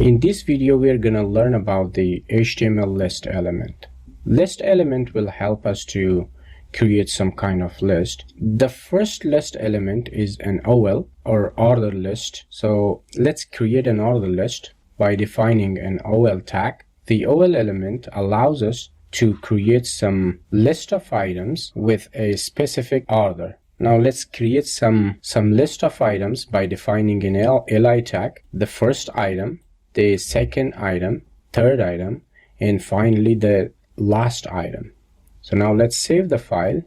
In this video, we are going to learn about the HTML list element. List element will help us to create some kind of list. The first list element is an OL or order list. So let's create an order list by defining an OL tag. The OL element allows us to create some list of items with a specific order. Now let's create some list of items by defining an li tag, the first item, the second item, third item, and finally the last item. So now let's save the file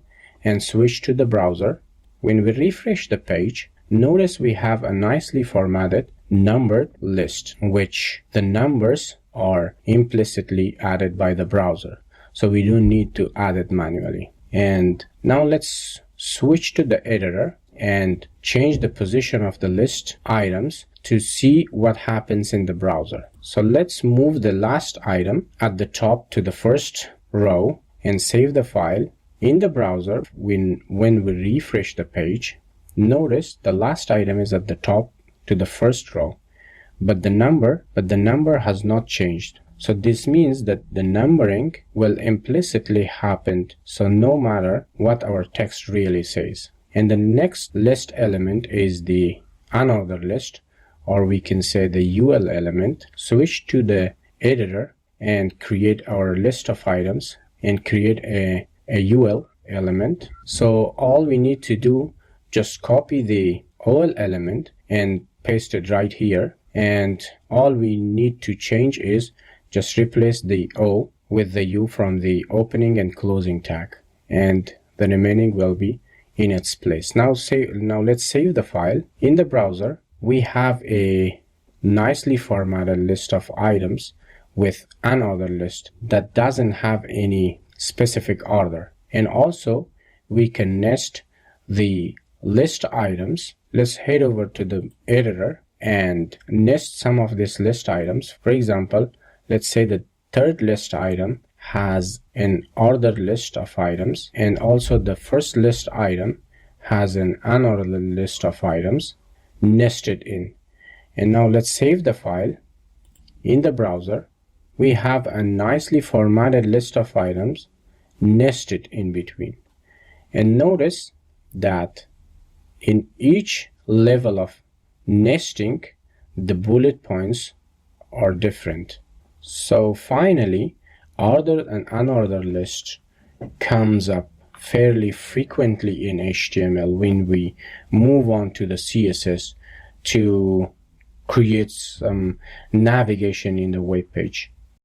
and switch to the browser. When we refresh the page, notice we have a nicely formatted numbered list, which the numbers are implicitly added by the browser. So we don't need to add it manually. And now let's switch to the editor and change the position of the list items to see what happens in the browser. So let's move the last item at the top to the first row and save the file. In the browser, when we refresh the page, notice the last item is at the top to the first row, but the number has not changed. So this means that the numbering will implicitly happen, so no matter what our text really says. And the next list element is the unordered list, or we can say the UL element. Switch to the editor and create our list of items and create a UL element. So all we need to do, just copy the OL element and paste it right here. And all we need to change is just replace the O with the U from the opening and closing tag, and the remaining will be in its place. Now let's save the file. In the browser, we have a nicely formatted list of items with another list that doesn't have any specific order. And also we can nest the list items. Let's head over to the editor and nest some of these list items. For example, let's say the third list item has an ordered list of items, and also the first list item has an unordered list of items nested in. And now let's save the file. In the browser, we have a nicely formatted list of items nested in between. And notice that in each level of nesting, the bullet points are different. So finally, ordered and unordered list comes up fairly frequently in HTML when we move on to the CSS to create some navigation in the web page.